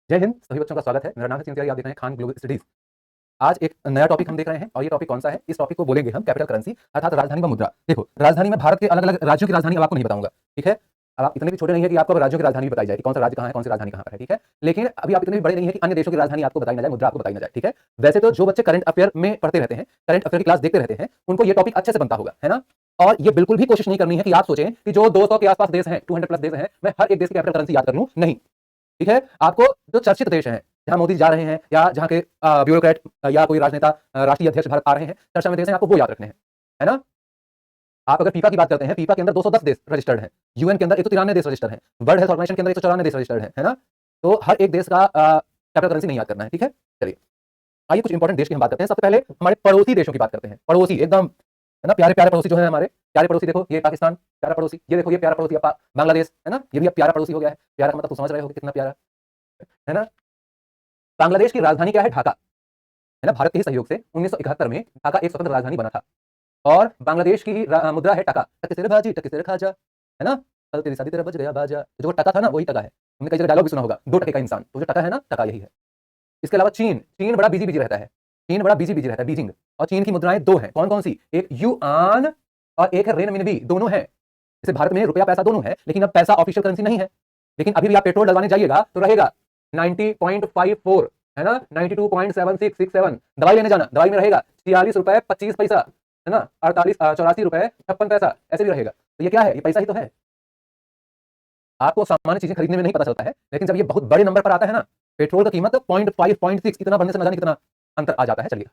जय हिंद सभी बच्चों का स्वागत है। मेरा नाम है चिंतिया, आप देख रहे हैं खान ग्लोबल स्टडीज। आज एक नया टॉपिक हम देख रहे हैं और ये टॉपिक कौन सा है? इस टॉपिक को बोलेंगे हम कैपिटल करेंसी अर्थात राजधानी व मुद्रा। देखो, राजधानी में भारत के अलग अलग राज्यों की राजधानी अब आपको नहीं बताऊंगा, ठीक है? अब आप इतने भी छोटे नहीं है कि आपको राज्यों की राजधानी भी बताई जाए कि कौन सा राज्य कहाँ है, कौन सी राजधानी कहाँ पर है, ठीक है? लेकिन अभी आप इतने भी बड़े नहीं है कि अन्य देशों की राजधानी आपको बताई ना जाए, मुद्रा आपको बताई ना जाए, ठीक है? वैसे तो जो बच्चे करंट अफेयर में पढ़ते रहते हैं, करंट अफेयर की क्लास देखते रहते हैं, उनको ये टॉपिक अच्छे से बनता होगा, है ना? और ये बिल्कुल भी कोशिश नहीं करनी है कि आप सोचें कि जो 200 के आसपास देश हैं, 200 प्लस देश हैं, मैं हर एक देश की कैपिटल करेंसी याद कर लूं, नहीं। ठीक है? आपको जो चर्चित देश हैं, जहां मोदी जा रहे हैं या जहां के ब्यूरोक्रेट या कोई राजनेता, राष्ट्रीय अध्यक्ष भारत आ रहे हैं, चर्चा में देश हैं, आपको वो याद रखने हैं, है ना? आप अगर फीफा की बात करते हैं, फीफा के अंदर 210 देश रजिस्टर्ड हैं, यूएन के अंदर 193 देश रजिस्टर्ड हैं, वर्ल्ड हेल्थ ऑर्गेनाइजेशन के अंदर 194 देश रजिस्टर्ड हैं, है ना? तो हर एक देश का कैपिटल करेंसी नहीं याद करना है, ठीक है? चलिए, आइए कुछ इंपॉर्टेंट देश की हम बात करते हैं। सबसे पहले हमारे पड़ोसी देशों की बात करते हैं। पड़ोसी एकदम, है ना, प्यारे प्यारे पड़ोसी जो है हमारे प्यारे पड़ोसी। देखो, ये पाकिस्तान प्यारा पड़ोसी, ये देखो ये प्यारा पड़ोसी बांग्लादेश, है ना? ये भी अब प्यारा पड़ोसी हो गया है। प्यारा का मतलब तो समझ रहे हो कितना प्यारा, है ना? बांग्लादेश की राजधानी क्या है? ढाका, है ना? भारत के ही सहयोग से 1971 में ढाका एक स्वतंत्र राजधानी बना था। और बांग्लादेश की मुद्रा है टका। टके तेरे भाजी टके तेरे खाजा, है ना? कल तेरी शादी तेरा बज गया बाजा। जो टका था ना, वही टका है। हमने कई जगह डायलॉग भी सुना होगा, 2 टके का इंसान। तो जो टका है ना, टका यही है। इसके अलावा चीन, चीन बड़ा बिजी बिजी रहता है। चीन बड़ा बिजी बिजी रहता है, बीजिंग। और चीन की मुद्राएं 2 हैं। कौन कौन सी? एक युआन और एक है रेनमिनबी, दोनों हैं। जैसे भारत में रुपया पैसा दोनों है, लेकिन अब पैसा ऑफिशियल करेंसी नहीं है। लेकिन अभी भी आप पेट्रोल डलवाने जाइएगा तो रहेगा 90.54, है ना? 92.7667। दवाई लेने जाना, दवाई में रहेगा 46 रुपए 25 पैसा, है ना? 84 रुपए 56 पैसा, ऐसे भी रहेगा। तो ये क्या है? ये पैसा ही तो है। आपको सामान्य चीजें खरीदने में नहीं पता चलता है, लेकिन जब ये बहुत बड़े नंबर पर आता है ना, पेट्रोल की कीमत 0.5 0.6 इतना बढ़ने से न जाने कितना अंतर आ जाता है। चलिए,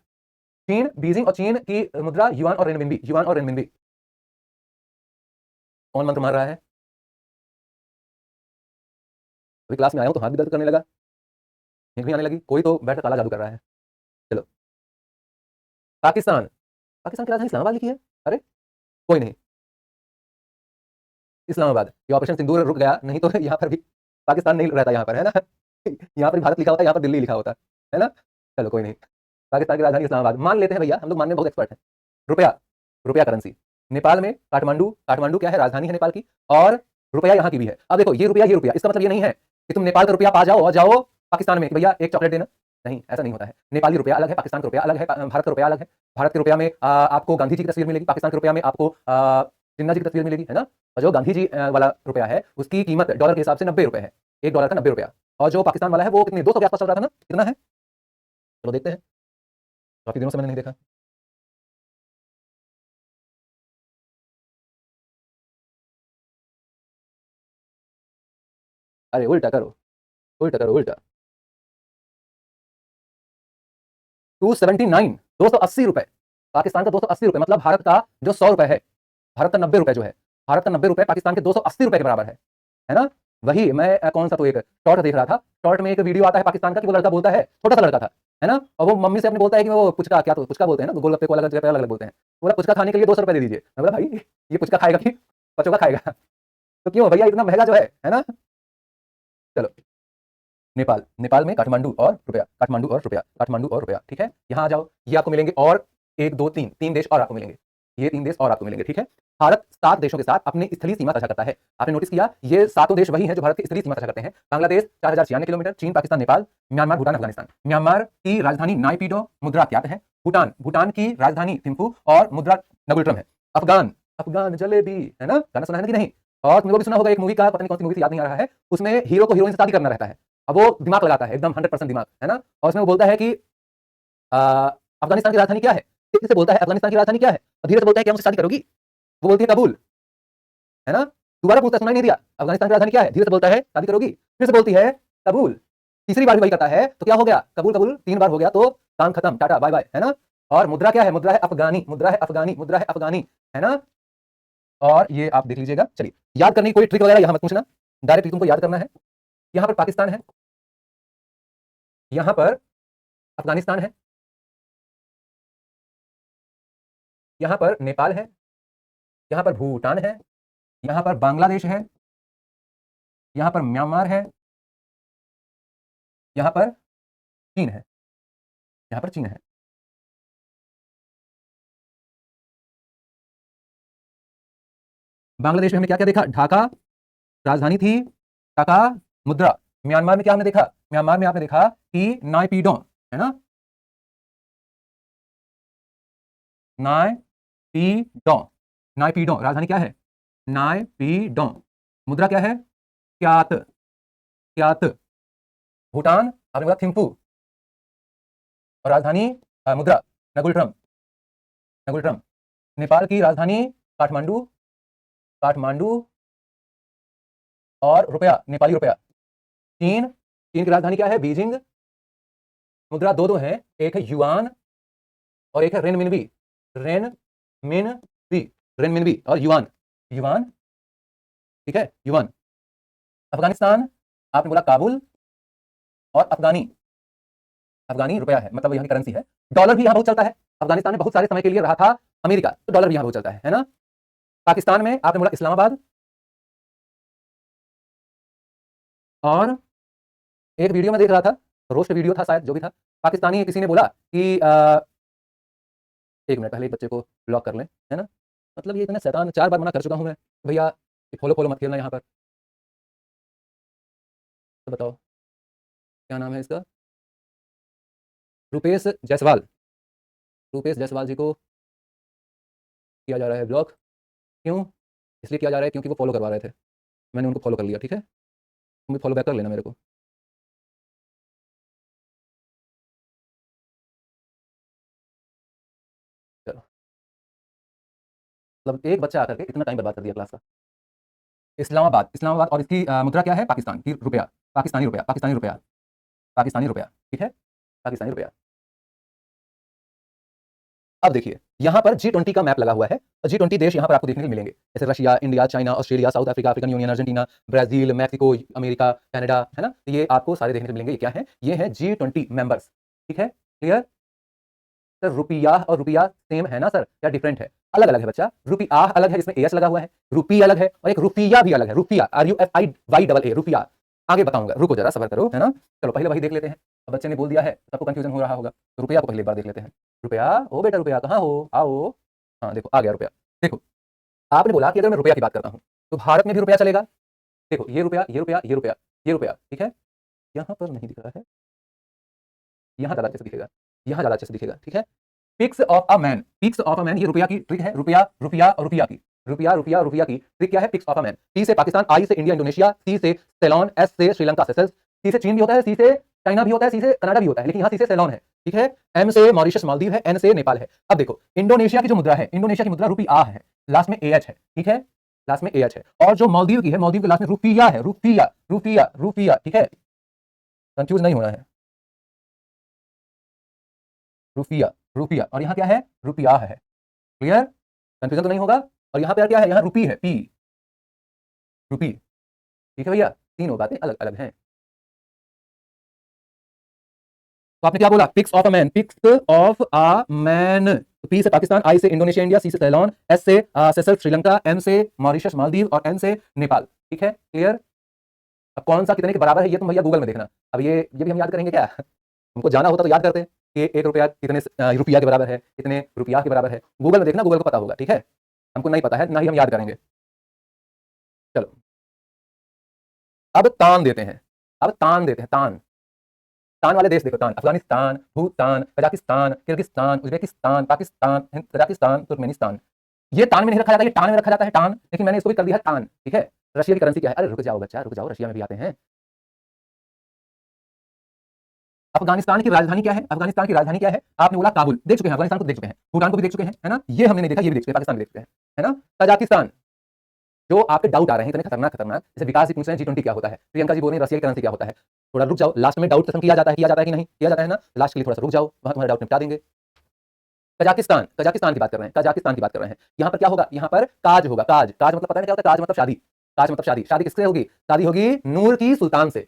चीन, बीजिंग और चीन की मुद्रा युआन और रेनमिनबी, युआन और रेनमिनबी। कौन मंत्र मार रहा है? अभी क्लास में आया हूं तो हाथ भी दर्द करने लगा, नींद भी आने लगी। कोई तो बैठकर काला जादू कर रहा है। चलो, पाकिस्तान, पाकिस्तान की राजधानी इस्लामाबाद लिखी है। अरे, कोई नहीं, इस्लामाबाद। ये ऑपरेशन सिंदूर रुक गया, नहीं तो यहाँ पर भी पाकिस्तान नहीं रहता, यहाँ पर, है ना? यहाँ पर भारत लिखा होता, यहाँ पर दिल्ली लिखा होता, है ना? चलो कोई नहीं, पाकिस्तान की राजधानी इस्लामाबाद मान लेते हैं भैया, हम लोग मानने में बहुत एक्सपर्ट हैं। रुपया, रुपया करेंसी। नेपाल में काठमांडू, काठमांडू क्या है? राजधानी है नेपाल की। और रुपया यहाँ की भी है। अब देखो, ये रुपया, ये रुपया, इसका मतलब ये नहीं है कि तुम नेपाल का रुपया पा जाओ और जाओ पाकिस्तान में कि भैया एक चॉकलेट देना। नहीं, ऐसा नहीं होता है। नेपाली रुपया अलग है, पाकिस्तान का रुपया अलग है, भारत का रुपया अलग है। भारत के रुपया में आपको गांधी जी की तस्वीर मिलेगी, पाकिस्तान के रुपया में आपको जिन्ना जी की तस्वीर मिलेगी, है ना? और जो गांधी जी वाला रुपया है, उसकी कीमत डॉलर के हिसाब से 90 रुपए है। $1 का 90 रुपया। और जो पाकिस्तान वाला है वो कितने, 200 के आसपास चल रहा था ना? कितना है? चलो देखते हैं, काफी दिनों से मैंने नहीं देखा। अरे उल्टा करो, उल्टा करो, उल्टा। 279, 280 रुपए। पाकिस्तान का 280 रुपए, मतलब भारत का जो 100 रुपए है, भारत का 90 रुपए जो है, भारत का 90 रुपए पाकिस्तान के 280 रुपए के बराबर है ना? वही मैं कौन सा तो एक शॉर्ट देख रहा था। शॉर्ट में एक वीडियो आता है पाकिस्तान का कि वो लड़का बोलता है, छोटा सा लड़का था, है ना? और वो मम्मी से अपने बोलता है कि वो पुचका, क्या तो पुचका बोलते हैं ना, गोलगप्पे को अलग जगह पे अलग अलग बोलते हैं। बोला पुचका खाने के लिए 200 रुपए दे दीजिए। मैं बोला भाई, ये पुचका खाएगा कि पचोका खाएगा? तो क्यों भैया इतना महंगा जो है ना? चलो, नेपाल, नेपाल में काठमांडू और रुपया, काठमांडू और रुपया, काठमांडू और रुपया, ठीक है? यहाँ आ जाओ, ये आपको मिलेंगे और एक दो तीन, 3 देश और आपको मिलेंगे। ये 3 देश और आपको मिलेंगे, ठीक है? भारत 7 देशों के साथ अपनी स्थलीय सीमा साझा करता है। आपने नोटिस किया, ये 7 देश वही हैं जो भारत की स्थलीय सीमा साझा करते हैं। बांग्लादेश 4096 किलोमीटर, चीन, पाकिस्तान, नेपाल, म्यांमार, भूटान, अफगानिस्तान। म्यांमार की राजधानी नाइपीडो, मुद्रा क्यात है। भूटान, भूटान की राजधानी थिम्पू और मुद्रा नगुल्ट्रम है। अफगान, अफगान जलेबी, है ना? गाना सुना है ना कि नहीं? और तुमको भी सुना होगा एक मूवी का, पता नहीं कौन सी मूवी से याद नहीं आ रहा है, उसमें हीरो को हीरोइन से शादी करना रहता है। अब वो दिमाग लगाता है एकदम 100% दिमाग, है ना? और उसमें वो बोलता है कि अफगानिस्तान की राजधानी क्या है? तेजी से बोलता है अफगानिस्तान की राजधानी क्या है? और धीरे से बोलता है कि हमसे शादी करोगी? वो बोलती है कबूल, है ना? दोबारा पूछता है, सुनाई नहीं दिया? अफगानिस्तान की राजधानी क्या है? धीरे से बोलता है शादी करोगी? फिर से बोलती है कबूल। तीसरी बार भी वही करता है, तो क्या हो गया? कबूल कबूल 3 बार हो गया तो काम खत्म, टाटा बाय बाय, है ना? और मुद्रा क्या है? मुद्रा है अफगानी, मुद्रा है अफगानी, मुद्रा है अफगानी, है ना? और ये आप देख लीजिएगा। चलिए, याद करने की कोई ट्रिक वगैरह यहाँ मत पूछना, डायरेक्ट तुमको याद करना है। यहाँ पर पाकिस्तान है, यहाँ पर अफगानिस्तान है, यहाँ पर नेपाल है, यहाँ पर भूटान है, यहाँ पर बांग्लादेश है, यहाँ पर म्यांमार है, यहाँ पर चीन है, यहाँ पर चीन है। बांग्लादेश में हमने क्या क्या देखा? ढाका राजधानी थी, टका मुद्रा, म्यांमार में क्या हमने देखा, म्यांमार में आपने देखा कि नायपीडो, है ना, नायपीडो, नायपीडो राजधानी क्या है, नायपीडो, मुद्रा क्या है, क्यात, क्यात। भूटान आपने बोला थिम्पू, और राजधानी मुद्रा नगुलट्रम, नगुलट्रम। नेपाल की राजधानी काठमांडू, काठमांडू, और रुपया नेपाली रुपया। चीन, चीन की राजधानी क्या है, बीजिंग, मुद्रा दो दो है, एक है युआन और एक है रेनमिनबी, रेनमिनबी, रेनमिनबी और युआन, युआन, ठीक है, युआन। अफगानिस्तान आपने बोला काबुल, और अफगानी, अफगानी रुपया है, मतलब यहाँ की करेंसी है। डॉलर भी यहाँ बहुत चलता है, अफगानिस्तान में बहुत सारे समय के लिए रहा था अमेरिका, तो डॉलर भी यहाँ बहुत चलता है ना। पाकिस्तान में आपने बोला इस्लामाबाद, और एक वीडियो में देख रहा था, रोस्ट वीडियो था शायद, जो भी था, पाकिस्तानी किसी ने बोला कि एक मिनट पहले एक बच्चे को ब्लॉक कर लें, है ना, मतलब ये इतना शैतान, 4 बार मना कर चुका हूं मैं, भैया फॉलो फॉलो मत खेलना यहाँ पर। तो बताओ क्या नाम है इसका, रुपेश जायसवाल, रुपेश जायसवाल जी को किया जा रहा है ब्लॉक। क्यों, इसलिए किया जा रहा है क्योंकि वो फॉलो करवा रहे थे, मैंने उनको फॉलो कर लिया, ठीक है, तुम भी फॉलो बैक कर लेना मेरे को। चलो, मतलब एक बच्चा आकर के इतना टाइम बर्बाद कर दिया क्लास का। इस्लामाबाद, इस्लामाबाद, और इसकी मुद्रा क्या है, पाकिस्तान की रुपया, पाकिस्तानी रुपया, पाकिस्तानी रुपया, पाकिस्तानी रुपया, ठीक है, पाकिस्तानी रुपया। अब देखिए यहाँ पर G20 का मैप लगा हुआ है, और G20 देश यहाँ पर आपको देखने को मिलेंगे, जैसे Russia, India, China, Australia, south Africa, African union, Argentina, Brazil, Mexico, America, Canada, है ना, तो ये आपको सारे देखने को मिलेंगे। ये क्या है, ये है G20 मेंबर्स, ठीक है, क्लियर। सर रुपया और रुपया सेम है ना सर, या डिफरेंट है, अलग अलग है बच्चा, रुपया अलग है जिसमें एस लगा हुआ है, रुपी अलग है, और एक रुपया भी अलग है, रुपया RUFIYA, रुपया। आगे बताऊंगा, रुको जरा सबर करो, है ना। चलो पहले वही देख लेते हैं, अब बच्चे ने बोल दिया है, सबको कंफ्यूजन हो रहा होगा, तो रुपया को पहले एक बार देख लेते हैं। रुपया, ओ बेटा रुपया कहाँ हो, आओ, हाँ देखो आ गया रुपया। देखो आपने बोला कि अगर मैं रुपया की बात करता हूँ तो भारत में भी रुपया चलेगा। देखो ये रुपया, ये रुपया, ये रुपया, ये रुपया, ठीक है, यहाँ पर नहीं दिख रहा है, यहाँ ज्यादा अच्छे से दिखेगा, यहाँ ज्यादा अच्छे से दिखेगा, ठीक है। Pics of a man, pics of a man, ये रुपया की ट्रिक है, रुपया, रुपया और रुपया की, रुपया, रुपया, रुपया की ट्रिक क्या है, pics of a man. P से पाकिस्तान, आई से इंडिया इंडोनेशिया, सी से सेलोन, एस से श्रीलंका, सेशल्स, सी से चीन भी होता है, सी से चाइना भी होता है, सी से कनाडा भी होता है, लेकिन यहाँ सी से सेलोन है, ठीक है। एम से मॉरिशस मालदीव है, एन से नेपाल है। अब देखो इंडोनेशिया की जो मुद्रा है, इंडोनेशिया की मुद्रा रुपया है, लास्ट में AH है, ठीक है, लास्ट में AH है। और जो मालदीव की है, मालदीव के लास्ट में रुपया है, रुपया, रुपया, रुपया, ठीक है, कंफ्यूज नहीं होना है, रुपया, रुपया, और यहाँ क्या है, रुपया है, क्लियर, कंफ्यूजन तो नहीं होगा। और यहाँ पे क्या है, यहाँ रुपी है, पी, रुपी, ठीक है भैया, तीनों बातें अलग अलग हैं। तो आपने क्या बोला, pics of a man, pics of a man, P से पाकिस्तान, आई से इंडोनेशिया इंडिया, सी से सेलोन, एस से सेशल्स श्रीलंका, एम से मॉरिशस मालदीव, और एन से नेपाल, ठीक है, क्लियर। अब कौन सा कितने के बराबर है ये तुम भैया गूगल में देखना। अब ये भी हम याद करेंगे क्या, हमको जाना होता तो याद करते कि एक रुपया कितने रुपया के बराबर है, कितने रुपया के बराबर है, गूगल में देखना, गूगल को पता होगा, ठीक है, हमको नहीं पता है, ना ही हम याद करेंगे। चलो अब तान देते हैं, अब तान देते हैं, तान, तान वाले देश देखो, तान, Afghanistan, Bhutan, Kazakhstan, Kyrgyzstan, Uzbekistan, Pakistan, Kazakhstan, Turkmenistan. ये तान में नहीं रखा जाता, ये टान में रखा जाता है, टान, लेकिन मैंने इसको भी कर दिया है तान, ठीक है। रशिया की करेंसी क्या है, अरे रुक जाओ बच्चा, रुक जाओ, रशिया में भी आते हैं। अफगानिस्तान की राजधानी क्या है, अफगानिस्तान की राजधानी क्या है, आपने बोला काबुल, देख चुके हैं, अफगानिस्तान को देख चुके हैं, भूटान को भी देख चुके हैं, है ना, ये हमने नहीं देखा, ये भी देख चुके हैं, पाकिस्तान भी देख चुके हैं, है ना। कजाकिस्तान, जो आपके डाउट आ रहे हैं इतने खतरनाक खतरनाक, जैसे विकास जी पूछ रहे हैं G20 क्या होता है, प्रियंका जी बोल रही है रशिया की करेंसी क्या होता है, थोड़ा रुक जाओ, लास्ट में डाउट खत्म किया जाता है, किया जाता है कि नहीं किया जाता है ना, लास्ट के लिए थोड़ा सा रुक जाओ, वहां तुम्हारा डाउट निपटा देंगे। कजाकिस्तान, कजाकिस्तान की बात कर रहे हैं, कजाकिस्तान की बात कर रहे हैं, यहाँ पर क्या होगा, यहाँ पर काज होगा, काज, काज मतलब पता है क्या होता है, काज मतलब शादी, काज मतलब शादी, शादी किससे होगी, शादी होगी नूर की सुल्तान से,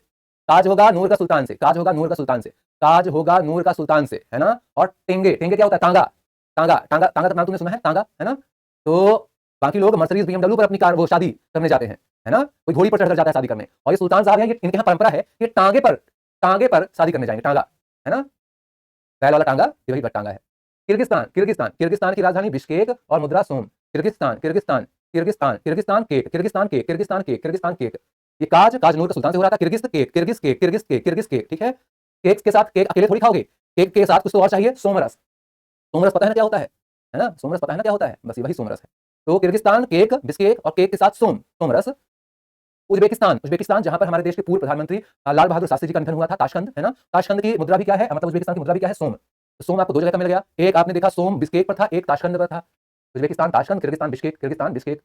काज होगा नूर का सुल्तान से, काज होगा नूर का सुल्तान से, काज होगा नूर का सुल्तान से, है ना। और टेंगे, टेंगे क्या होता है, टांगा, टांगा, टांगा, टांगा का नाम तुमने सुना है, टांगा, है ना। तो बाकी लोग मर्सिडीज BMW पर अपनी कार वो शादी करने जाते हैं, है ना, कोई घोड़ी पर चढ़कर जाता है शादी करने, और ये सुल्तान साहब है, ये इनके यहाँ परंपरा है, ये टांगे पर शादी करने जाएंगे, टांगा, है ना, बैल वाला टांगा, ये वही टांगा है। किर्गिस्तान, किर्गिस्तान, किर्गिस्तान की राजधानी बिश्केक और मुद्रा som, Kyrgyzstan, Kyrgyzstan, Kyrgyzstan, Kyrgyzstan cake, Kyrgyzstan cake, Kyrgyzstan cake, Kyrgyzstan cake, ये काज काजनूर का सुल्तान से हो रहा था। Kyrgyz cake, Kyrgyz cake, Kyrgyz cake, Kyrgyz cake, ठीक है। केक के साथ केक अकेले थोड़ी खाओगे, केक के साथ कुछ तो और चाहिए, सोमरस। सोमरस पता है ना क्या होता है ना? सोमरस पता है ना क्या होता है? बस ये वही सोमरस है। तो किर्गिस्तान केक, बिस्केट और केक के साथ सोमरस। उज्बेकिस्तान, उज्बेकिस्तान जहां पर हमारे देश के पूर्व प्रधानमंत्री लाल बहादुर शास्त्री जी का निधन हुआ था, ताशकंद है ना? ताशकंद की मुद्रा भी क्या है, मतलब उज्बेकिस्तान की मुद्रा भी क्या है, सोम। तो सोम आपको दो जगह का मिल गया, एक आपने देखा सोम बिस्केट पर था, एक ताशकंद पर था। Uzbekistan Tashkent, Kyrgyzstan Bishkek, Kyrgyzstan Bishkek.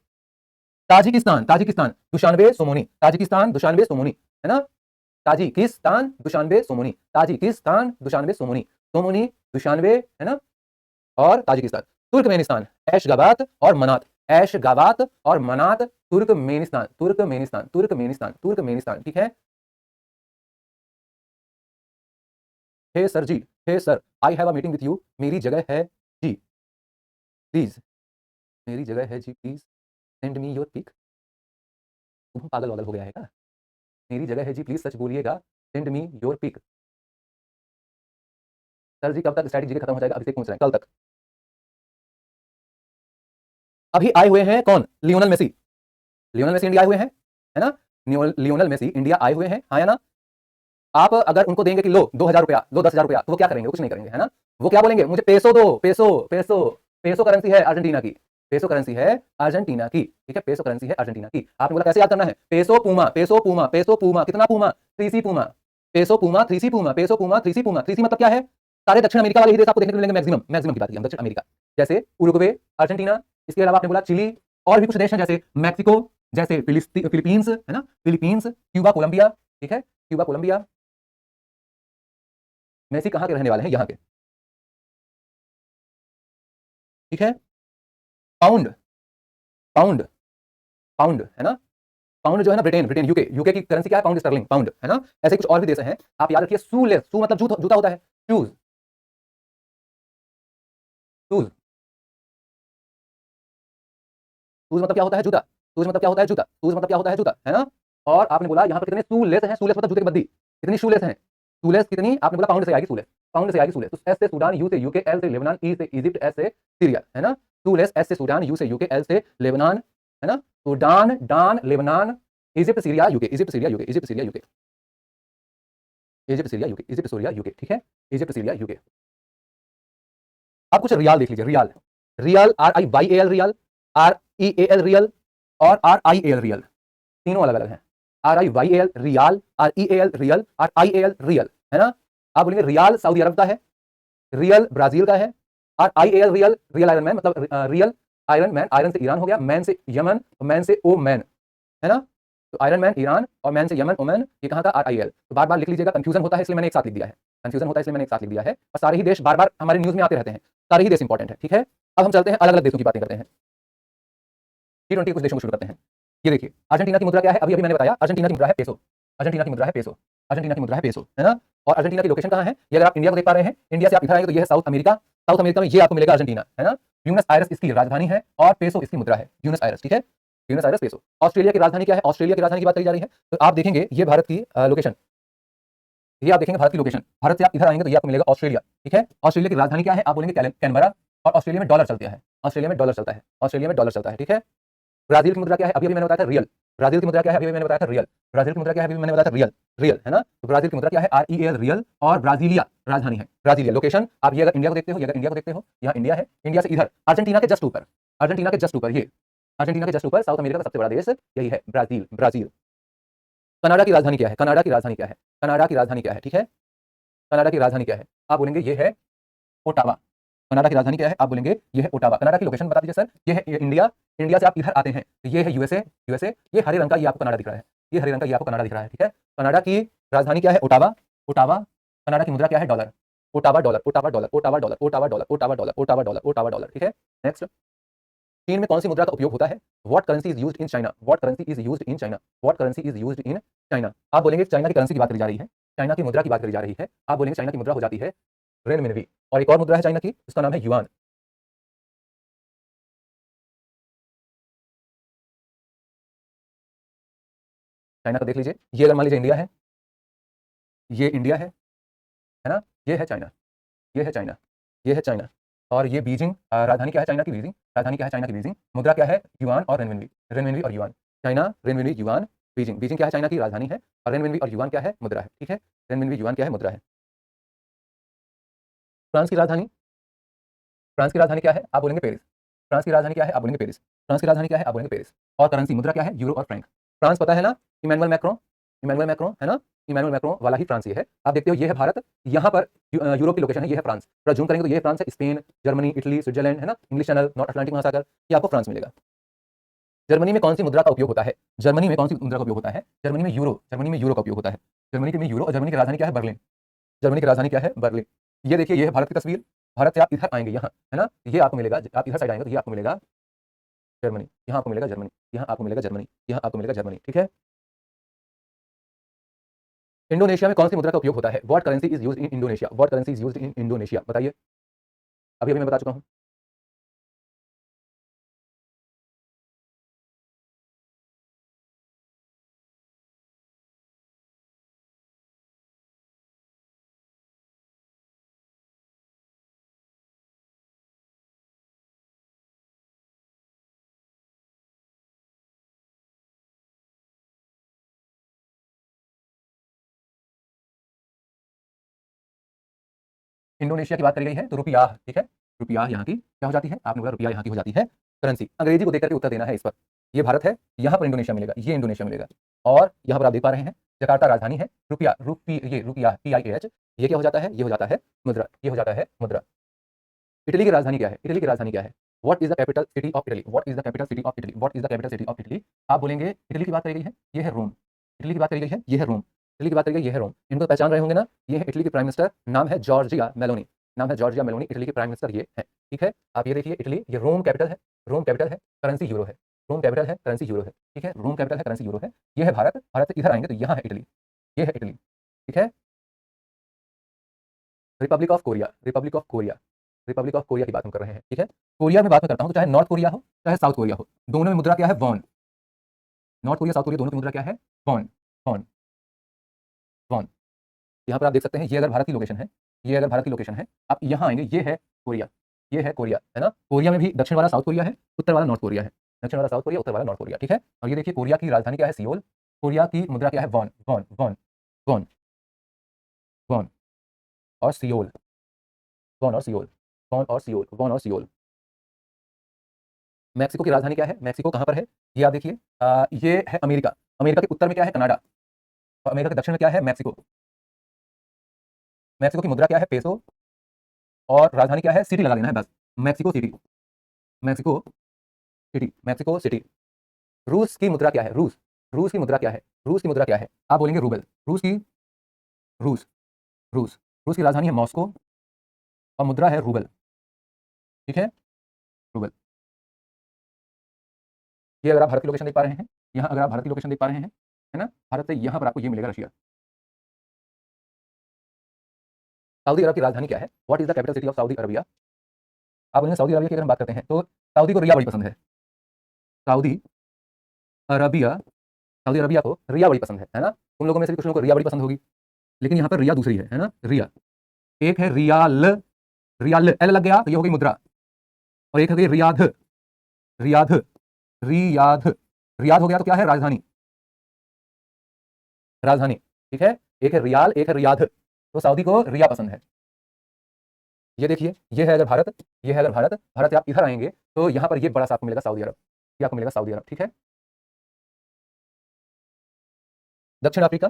Tajikistan, Tajikistan Dushanbe Somoni, Tajikistan Dushanbe Somoni, है ना? Tajikistan Dushanbe Somoni, Tajikistan Dushanbe Somoni, Somoni Dushanbe, है ना? और ताजिकिस्तान। तुर्कमेनिस्तान, ऐशगाबात और मनात, ऐशगाबात और मनात, तुर्कमेनिस्तान, तुर्कमेनिस्तान, तुर्कमेनिस्तान, तुर्कमेनिस्तान, ठीक है। Hey sir ji, hey sir, I have a meeting with you, मेरी जगह है जी, प्लीज, मेरी जगह है जी, please send me your pic. तुम पागल वागल हो गया है क्या? मेरी जगह है जी, प्लीज सच बोलिएगा, send me your pic. Sir ji कब तक स्टैटिक जीके खत्म हो जाएगा? अभी से पूछ रहे हैं, कल तक। अभी आए हुए हैं कौन? Lionel Messi, Lionel Messi India आए हुए हैं, है ना? लियोनल मेसी इंडिया आए हुए हैं, हाँ या ना? आप अगर उनको देंगे कि लो 2,000 रुपया, लो 10,000 रुपया, तो वो क्या करेंगे? कुछ नहीं करेंगे, है ना? वो क्या बोलेंगे? मुझे पेसो दो, पेसो, पेसो। पेसो करेंसी है अर्जेंटीना की, पेसो करेंसी है अर्जेंटीना की, ठीक है। पेसो करेंसी है अर्जेंटीना की। आपने बोला कैसे याद करना है? Peso puma, peso puma, peso puma, कितना puma? 3C puma, peso puma, 3C puma, peso puma, 3C puma. 3C मतलब क्या है? सारे दक्षिण अमेरिका वाले ही देश आपको देखने को मिलेंगे, मैक्सिमम, मैक्सिमम की बात की हम, दक्षिण अमेरिका, जैसे उरुग्वे, अर्जेंटीना। इसके अलावा आपने बोला चिली, और भी कुछ देश हैं जैसे मैक्सिको, जैसे फिलीपींस, है ना? फिलीपींस, क्यूबा, कोलंबिया, ठीक है, क्यूबा, कोलंबिया। मेसी कहाँ के रहने वाले हैं? यहाँ के, ठीक है। पाउंड, पाउंड, पाउंड, है ना? पाउंड जो है ना, ब्रिटेन, ब्रिटेन, यूके, यूके की करेंसी क्या है? पाउंड स्टर्लिंग, पाउंड, है ना? ऐसे कुछ और भी देश हैं, आप याद रखिए। शूलेस, शू मतलब जूता, जूता होता है, शूज, शूज, शूज मतलब क्या होता है? जूता। शूज मतलब क्या होता है? जूता। शूज मतलब क्या होता है? जूता, है ना? और आपने बोला यहाँ पर कितने शूलेस हैं? शूलेस मतलब जूते की बद्दी, कितनी शूलेस हैं? शूलेस कितनी? आपने बोला पाउंड से आएगी शूलेस, पाउंड से आएगी शूलेस। तो एस से सूडान, यू से यूके, एल से लेबनान, ई से इजिप्ट, एस से सीरिया, है ना? शूलेस, एस से सूडान, यू से यूके, एल से लेबनान, है ना? सूडान, डान, Lebanon, Egypt, Syria, UK, Egypt, Syria, UK, Egypt, Syria, UK, Egypt, Syria, UK, Egypt, Syria, UK, ठीक है। Egypt, Syria, UK. आप कुछ रियाल देख लीजिए, riyal, rial, RIYAL, riyal, REAL, real, और RIAL, रियल, तीनों अलग अलग हैं। RIYAL riyal, REAL real, RIAL rial, है ना? आप बोलेंगे रियाल सऊदी अरब का है, रियल ब्राजील का है, और IAL real, real iron man, मतलब रियल आयरन मैन, आयरन से ईरान हो गया, मैन से यमन, मैन से ओमैन, है ना? तो आयरन मैन ईरान और मैन से यमन, ओमैन, ये कहाँ का? RIAL। तो बार बार लिख लीजिएगा, कंफ्यूजन होता है इसलिए मैंने एक साथ लिख दिया है, कंफ्यूजन होता है इसलिए मैंने एक साथ लिख दिया है। और सारे ही देश बार बार हमारे न्यूज में आते रहते हैं, सारे ही देश इंपॉर्टेंट है, ठीक है। अब हम चलते हैं अलग अलग देशों की बातें करते हैं, T20 कुछ देशों को शुरू करते हैं। ये देखिए, अर्जेंटीना की मुद्रा क्या है? अभी अभी मैंने बताया, अर्जेंटीना की मुद्रा है पेसो, अर्जेंटीना की मुद्रा है पेसो, अर्जेंटीना की मुद्रा है पेसो, है ना? और अर्जेंटीना की लोकेशन कहाँ है? ये अगर आप इंडिया को देख पा रहे हैं, इंडिया से आप इधर आएंगे तो ये है साउथ अमेरिका, साउथ अमेरिका में ये आपको मिलेगा अर्जेंटीना, है ना? ब्यूनस आयरस इसकी राजधानी है और पेसो इसकी मुद्रा है, ब्यूनस आयरस, ठीक है। Buenos Iris, peso. ऑस्ट्रेलिया की राजधानी क्या है? ऑस्ट्रेलिया की राजधानी की बात करी जा रही है, तो आप देखेंगे ये भारत की लोकेशन, ये आप देखेंगे भारत की लोकेशन, भारत से आप इधर आएंगे तो ये आपको मिलेगा ऑस्ट्रेलिया, ठीक है। ऑस्ट्रेलिया की राजधानी क्या है? आप बोलेंगे कैनबरा, और ऑस्ट्रेलिया में डॉलर चलता है, ऑस्ट्रेलिया में डॉलर चलता है, ऑस्ट्रेलिया में डॉलर चलता है, ठीक है। ब्राजील की मुद्रा क्या है? अभी अभी मैंने बताया था, रियल। ब्राजील की मुद्रा क्या है? अभी अभी मैंने बताया था, रियल। ब्राजील की मुद्रा क्या है? अभी मैंने बताया था, रियल, रियल, है ना? तो ब्राजील की मुद्रा क्या है? REAL, रियल, और ब्राजीलिया राजधानी है, ब्राजीलिया। लोकेशन आप ये अगर इंडिया को देखते हो, ये अगर इंडिया को देखते हो, यहाँ इंडिया है, इंडिया से इधर अर्जेंटीना के जस्ट ऊपर, अर्जेंटीना के जस्ट ऊपर, ये अर्जेंटीना के जस्ट ऊपर साउथ अमेरिका का सबसे बड़ा देश यही है, ब्राजील, ब्राजील। कनाडा की राजधानी क्या है? कनाडा की राजधानी क्या है? कनाडा की राजधानी क्या है? ठीक है, कनाडा की राजधानी क्या है? आप बोलेंगे ये है ओटावा। कनाडा की राजधानी क्या है? आप बोलेंगे ये है ओटावा। कनाडा की लोकेशन बता दीजिए सर। ये है इंडिया, इंडिया से आप इधर आते हैं तो ये है यूएसए, यूएसए, ये हरे रंग का ये आपको कनाडा दिख रहा है, ये हरे रंग का ये आपको कनाडा दिख रहा है, ठीक है। कनाडा की राजधानी क्या है? Ottawa, Ottawa. कनाडा की मुद्रा क्या है? Dollar, Ottawa dollar, Ottawa dollar, Ottawa dollar, Ottawa dollar, Ottawa dollar, Ottawa dollar, Ottawa dollar, ठीक है। नेक्स्ट, चीन में कौन सी मुद्रा का उपयोग होता है? What currency is used in China? What currency is used in China? What currency is used in China? आप बोलेंगे चाइना की करेंसी की बात करी जा रही है, चाइना की मुद्रा की बात करी जा रही है, आप बोलेंगे चाइना की मुद्रा हो जाती है रेनमिनवी। और एक और मुद्रा है चाइना की, उसका नाम है युआन। चाइना का देख लीजिए, ये अगर मान लीजिए इंडिया है, ये इंडिया है ना? ये है चाइना, ये है चाइना, ये है चाइना, और ये बीजिंग, राजधानी क्या है चाइना की? बीजिंग, राजधानी क्या है चाइना की? बीजिंग। मुद्रा क्या है? युआन और रेनमिनवी, रेनमिनवी और yuan. China renminbi yuan, Beijing, Beijing क्या है? चाइना की राजधानी है। और रेनमिनबी और युआन क्या है? मुद्रा है, ठीक है। रेनमिनबी युआन क्या है? मुद्रा है। फ्रांस की राजधानी, फ्रांस की राजधानी क्या है? आप बोलेंगे पेरिस। फ्रांस की राजधानी क्या है? आप बोलेंगे पेरिस। फ्रांस की राजधानी क्या है? आप बोलेंगे पेरिस। और करेंसी मुद्रा क्या है? यूरो और फ्रैंक। फ्रांस पता है ना, इमैनुअल मैक्रोन, इमैनुअल मैक्रोन है ना, इमैनुअल मैक्रोन वाला ही फ्रांस ये है। आप देखते हो ये है भारत, यहाँ पर यूरोप की लोकेशन है, ये है फ्रांस। थोड़ा जूम करेंगे तो ये है फ्रांस है, स्पेन, जर्मनी, इटली, स्विट्जरलैंड है ना, इंग्लिश चैनल, नॉर्थ अटलांटिक महासागर, ये आपको फ्रांस मिलेगा। जर्मनी में कौन सी मुद्रा का उपयोग होता है? जर्मनी में कौन सी मुद्रा का उपयोग होता है? जर्मनी में यूरो, जर्मनी में यूरो का उपयोग होता है। जर्मनी के में यूरो, और जर्मनी की राजधानी क्या है? बर्लिन। जर्मनी की राजधानी क्या है? बर्लिन। ये देखिए, ये है भारत की तस्वीर। भारत से आप इधर आएंगे यहाँ, है ना, ये आपको मिलेगा, आप इधर साइड आएंगे तो ये आपको मिलेगा जर्मनी, यहाँ आपको मिलेगा जर्मनी, यहाँ आपको मिलेगा जर्मनी, यहाँ आपको मिलेगा जर्मनी, ठीक है। इंडोनेशिया में कौन सी मुद्रा का उपयोग होता है? What currency is used in Indonesia? What currency is used in Indonesia? बताइए। अभी अभी मैं बता चुका हूँ। इंडोनेशिया की बात करी गई है तो रुपया, ठीक है। रुपया यहाँ की क्या हो जाती है? आपने बोला रुपया यहाँ की हो जाती है करेंसी। अंग्रेजी को देख करके उत्तर देना है इस पर। ये भारत है, यहाँ पर इंडोनेशिया मिलेगा, ये इंडोनेशिया मिलेगा। और यहाँ पर आप देख पा रहे हैं जकार्ता राजधानी है। रुपया, ये रुपया PIAH, ये क्या हो जाता है? ये हो जाता है मुद्रा, ये हो जाता है मुद्रा। इटली की राजधानी क्या है? इटली की राजधानी क्या है? What is the capital city of Italy? What is the capital city of Italy? What is the capital city of Italy? आप बोलेंगे इटली की बात करी गई है, ये है रोम। इटली की बात करी गई है, ये है रोम। इटली की बात करी गई, ये है रोम। इनको पहचान रहे होंगे ना, ये है इटली के प्राइम मिनिस्टर, नाम है जॉर्जिया मेलोनी। नाम है जॉर्जिया मेलोनी, इटली के प्राइम मिनिस्टर ये है, ठीक है। आप ये देखिए, इटली, ये रोम कैपिटल है, रोम कैपिटल है, करेंसी यूरो है। रोम कैपिटल है, करेंसी यूरो है, ठीक है। रोम कैपिटल है, करेंसी यूरो है। ये है भारत, भारत से इधर आएंगे तो यहाँ है इटली, ये है इटली, ठीक है। Republic of Korea, Republic of Korea, Republic of Korea की बात हम कर रहे हैं, ठीक है। कोरिया में बात मैं करता हूँ तो चाहे नॉर्थ कोरिया हो चाहे साउथ कोरिया हो, दोनों में मुद्रा क्या है? Won. North Korea, South Korea, दोनों की मुद्रा क्या है? Won, won, won. यहाँ पर आप देख सकते हैं, ये अगर भारत की लोकेशन है, ये अगर भारत की लोकेशन है, आप यहाँ आएंगे, ये है कोरिया, ये है कोरिया, है ना। कोरिया में भी दक्षिण वाला साउथ कोरिया है, उत्तर वाला नॉर्थ कोरिया है। दक्षिण वाला साउथ कोरिया, उत्तर वाला नॉर्थ कोरिया, ठीक है। और ये देखिए, कोरिया की राजधानी क्या है? सियोल। कोरिया की मुद्रा क्या है? Won, won, won, won, won और सियोल, वॉन और सियोल, वॉन और सियोल, वॉन और सियोल। मैक्सिको की राजधानी क्या है? मैक्सिको कहाँ पर है? ये आप देखिए, ये है अमेरिका। अमेरिका के उत्तर में क्या है? कनाडा। और अमेरिका के दक्षिण में क्या है? मैक्सिको। मैक्सिको की मुद्रा क्या है? पेसो। और राजधानी क्या है? सिटी लगा देना है बस, Mexico city, Mexico city, Mexico city. रूस की मुद्रा क्या है? रूस, रूस की मुद्रा क्या है? रूस की मुद्रा क्या है? आप बोलेंगे रूबल। रूस की, रूस, रूस, रूस की राजधानी है मॉस्को और मुद्रा है रूबल, ठीक है, रूबल। ये अगर आप भारत की लोकेशन देख पा रहे हैं, यहाँ अगर आप भारत की लोकेशन देख पा रहे हैं, है ना, भारत से यहाँ पर आपको ये मिलेगा रशिया। सऊदी अरब की राजधानी क्या है? What is the capital city of Saudi Arabia? आप बोलेंगे सऊदी अरबिया की अगर हम बात करते हैं तो सऊदी को रिया बड़ी पसंद है। सऊदी अरबिया, सऊदी अरबिया को रिया बड़ी पसंद है ना। उन लोगों में से भी कुछ लोगों को रिया बड़ी पसंद होगी, लेकिन यहाँ पर रिया दूसरी है ना, रिया। एक है रियाल, रियाल एल लग गया तो ये हो गई मुद्रा, और एक हो गई रियाध, रियाध, रियाध, रियाध हो गया तो क्या है? राजधानी, राजधानी, ठीक है। एक है रियाल, एक है रियाध, तो सऊदी को रिया पसंद है। ये देखिए, ये है अगर भारत, ये है अगर भारत, भारत से आप इधर आएंगे तो यहाँ पर ये बड़ा सा आपको मिलेगा सऊदी अरब, ये आपको मिलेगा सऊदी अरब, ठीक है। दक्षिण अफ्रीका,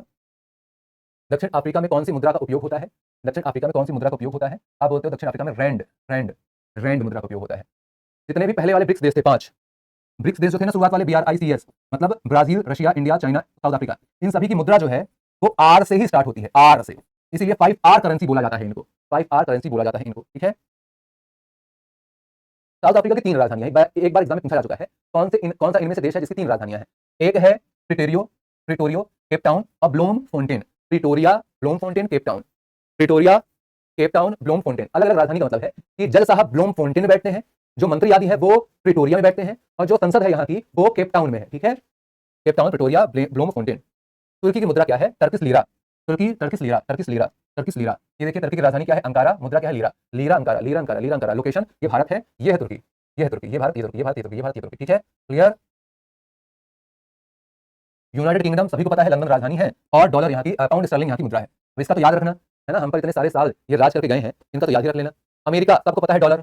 दक्षिण अफ्रीका में कौन सी मुद्रा का उपयोग होता है? दक्षिण अफ्रीका में कौन सी मुद्रा का उपयोग होता है? आप बोलते हो दक्षिण अफ्रीका में रैंड, रैंड, रैंड मुद्रा का उपयोग होता है। जितने भी पहले वाले ब्रिक्स देश थे, 5 ब्रिक्स देश जो थे ना, शुरुआत वाले BRICS, मतलब Brazil, Russia, India, China, South Africa, इन सभी की मुद्रा जो है वो आर से ही स्टार्ट होती है, आर से। इसीलिए 5R करेंसी बोला जाता है इनको, 5R करेंसी बोला जाता है इनको, ठीक है। साउथ अफ्रीका की 3 राजधानियां हैं, एक बार एग्जाम में पूछा जा चुका है, कौन सा इनमें से देश है जिसकी 3 राजधानियां हैं? एक है प्रिटोरियो, प्रिटोरियो, केप टाउन और Blom Fontaine. Pretoria, Blom Fontaine, cap Town. Pretoria, Cape Town, Blom Fontaine. अलग अलग राजधानी का मतलब है कि जज साहब ब्लोम फोंटेन में बैठते हैं, जो मंत्री आदि है वो प्रिटोरिया में बैठते हैं, और जो संसद है यहाँ की वो केप टाउन में है, ठीक है। Cape Town, Pretoria, Bloemfontein. तुर्की की मुद्रा क्या है? Turkish lira. तुर्की, Turkish lira, Turkish lira, Turkish lira. ये देखिए, तुर्की की राजधानी क्या है? अंकारा। मुद्रा क्या है? Lira, lira Ankara, lira Ankara, lira Ankara. Location ये भारत है, ये है तुर्की, ये है तुर्की, ये भारत, ये तुर्की, ये भारत, ये तुर्की, ये भारत, ये तुर्की, ठीक है, क्लियर। यूनाइटेड किंगडम सभी को पता है लंदन राजधानी है, और डॉलर यहाँ की पाउंड स्टर्लिंग यहाँ की मुद्रा है। तो इसका तो याद रखना है ना, हम पर इतने सारे साल ये राज करके गए हैं, इनका तो याद ही रख लेना। अमेरिका सबको पता है डॉलर,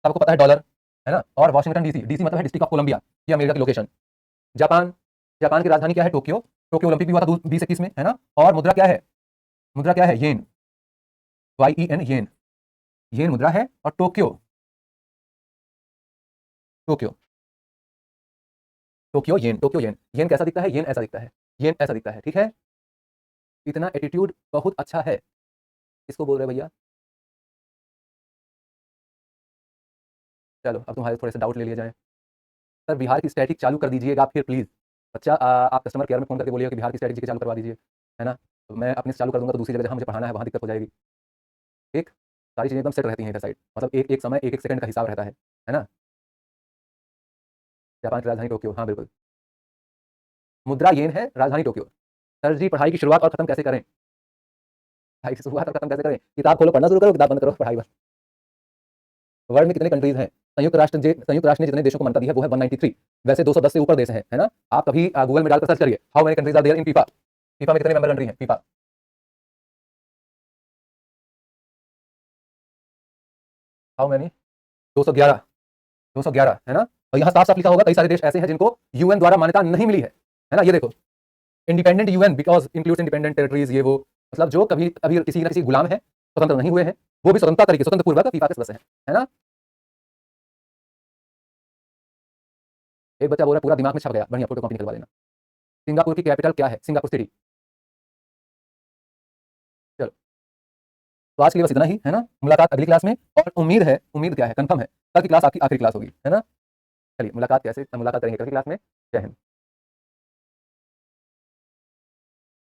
सबको पता है डॉलर, है ना। और वॉशिंगटन डीसी, डीसी मतलब है डिस्ट्रिक्ट ऑफ कोलंबिया, ये अमेरिका की लोकेशन। जापान, जापान की राजधानी क्या है? टोक्यो, टोक्यो ओलंपिक भी हुआ था 2021 में, है ना। और मुद्रा क्या है? मुद्रा क्या है? येन, YEN, येन, येन मुद्रा है। और टोक्यो, टोक्यो, टोक्यो येन, टोक्यो येन। येन कैसा दिखता है? येन ऐसा दिखता है, येन ऐसा दिखता है, ठीक है। इतना एटीट्यूड बहुत अच्छा है, इसको बोल रहे भैया। चलो अब तुम्हारे थोड़े से डाउट ले लिए जाए। सर बिहार की स्टैटिक चालू कर दीजिएगा फिर प्लीज़। बच्चा आप कस्टमर केयर में फ़ोन करके बोलिएगा कि बिहार की स्टैटिक चालू करवा दीजिए, है ना। तो मैं अपने से चालू कर दूंगा, तो दूसरी जगह जहाँ मुझे पढ़ाना है वहाँ दिक्कत हो जाएगी। ठीक, सारी चीज़ें एकदम सेट रहती हैं इधर साइड, मतलब एक एक समय एक एक सेकंड का हिसाब रहता है ना। जापान की राजधानी टोक्यो, हाँ बिल्कुल। मुद्रा येन है, राजधानी टोक्यो। सर जी पढ़ाई की शुरुआत और खत्म कैसे करें? पढ़ाई की शुरुआत और खत्म कैसे करें? किताब खोलो, पढ़ना शुरू करो, किताब बंद करो, पढ़ाई बंद। वर्ल्ड में कितने कंट्रीज हैं? संयुक्त राष्ट्र ने जितने देशों को मान्यता दी है वो है 193। वैसे 210 से ऊपर देश हैं, है ना। आप कभी गूगल में डालकर सर्च करिए, how many countries are there in FIFA. FIFA में कितने मेंबर कंट्री हैं? FIFA, how many? 211, 211, है ना। और यहाँ साफ साफ लिखा होगा कई सारे देश ऐसे हैं जिनको यूएन द्वारा मान्यता नहीं मिली है ना। ये देखो, independent UN because includes independent territories, ये वो, मतलब जो कभी अभी किसी न किसी गुलाम है, स्वतंत्र नहीं हुए हैं, वो भी स्वतंत्रता तरीके, स्वतंत्र पूर्वक फीफा के सदस्य हैं, है ना। एक बच्चा बोल रहा है पूरा दिमाग में छप गया, बढ़िया, फोटो कॉपी निकलवा लेना। सिंगापुर की कैपिटल क्या है? Singapore city. चलो, तो आज के लिए बस इतना ही, है ना। मुलाकात अगली क्लास में, और उम्मीद है, उम्मीद क्या है, कंफर्म है, कल की क्लास आपकी आखिरी क्लास होगी, है ना। चलिए मुलाकात कैसे, मुलाकात करेंगे कल की क्लास में। जय हिंद।